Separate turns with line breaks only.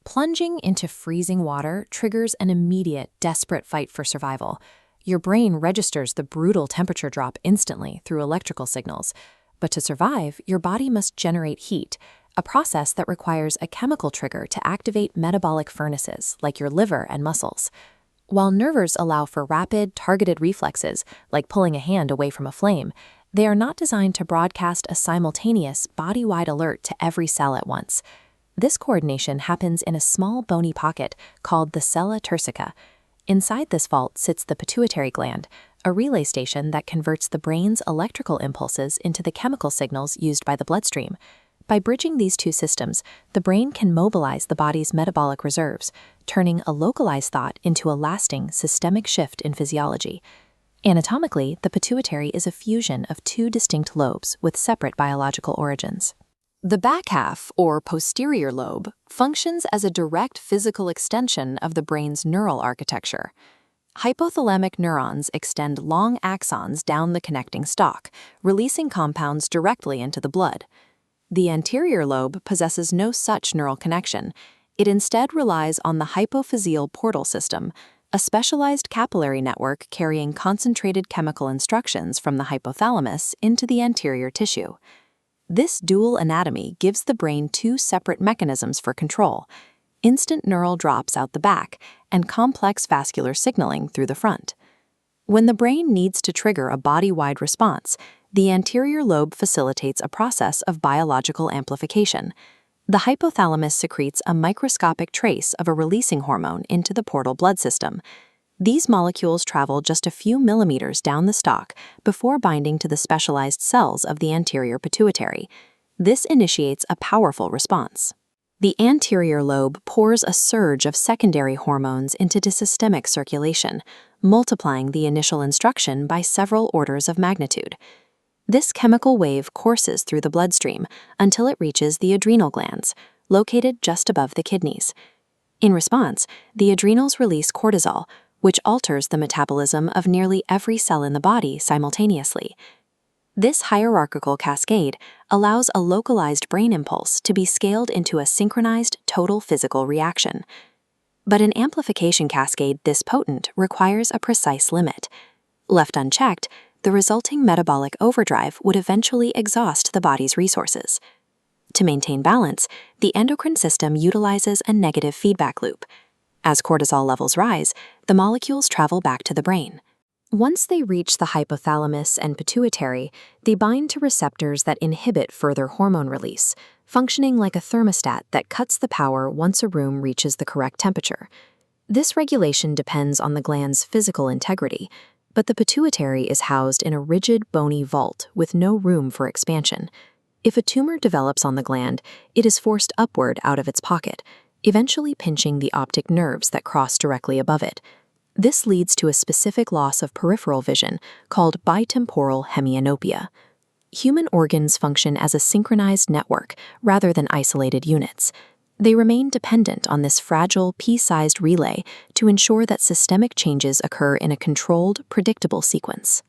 Plunging into freezing water triggers an immediate, desperate fight for survival. Your brain registers the brutal temperature drop instantly through electrical signals. But to survive, your body must generate heat, a process that requires a chemical trigger to activate metabolic furnaces like your liver and muscles. While nervers allow for rapid, targeted reflexes, like pulling a hand away from a flame, they are not designed to broadcast a simultaneous, body-wide alert to every cell at once. This coordination happens in a small bony pocket called the sella turcica. Inside this vault sits the pituitary gland, a relay station that converts the brain's electrical impulses into the chemical signals used by the bloodstream. By bridging these two systems, the brain can mobilize the body's metabolic reserves, turning a localized thought into a lasting, systemic shift in physiology. Anatomically, the pituitary is a fusion of two distinct lobes with separate biological origins. The back half, or posterior lobe, functions as a direct physical extension of the brain's neural architecture. Hypothalamic neurons extend long axons down the connecting stalk, releasing compounds directly into the blood. The anterior lobe possesses no such neural connection. It instead relies on the hypophyseal portal system, a specialized capillary network carrying concentrated chemical instructions from the hypothalamus into the anterior tissue. This dual anatomy gives the brain two separate mechanisms for control: instant neural drops out the back and complex vascular signaling through the front. When the brain needs to trigger a body-wide response, the anterior lobe facilitates a process of biological amplification. The hypothalamus secretes a microscopic trace of a releasing hormone into the portal blood system. These molecules travel just a few millimeters down the stalk before binding to the specialized cells of the anterior pituitary. This initiates a powerful response. The anterior lobe pours a surge of secondary hormones into the systemic circulation, multiplying the initial instruction by several orders of magnitude. This chemical wave courses through the bloodstream until it reaches the adrenal glands, located just above the kidneys. In response, the adrenals release cortisol, which alters the metabolism of nearly every cell in the body simultaneously. This hierarchical cascade allows a localized brain impulse to be scaled into a synchronized total physical reaction. But an amplification cascade this potent requires a precise limit. Left unchecked, the resulting metabolic overdrive would eventually exhaust the body's resources. To maintain balance, the endocrine system utilizes a negative feedback loop. As cortisol levels rise, the molecules travel back to the brain. Once they reach the hypothalamus and pituitary, they bind to receptors that inhibit further hormone release, functioning like a thermostat that cuts the power once a room reaches the correct temperature. This regulation depends on the gland's physical integrity, but the pituitary is housed in a rigid, bony vault with no room for expansion. If a tumor develops on the gland, it is forced upward out of its pocket, eventually pinching the optic nerves that cross directly above it. This leads to a specific loss of peripheral vision called bitemporal hemianopia. Human organs function as a synchronized network rather than isolated units. They remain dependent on this fragile, pea-sized relay to ensure that systemic changes occur in a controlled, predictable sequence.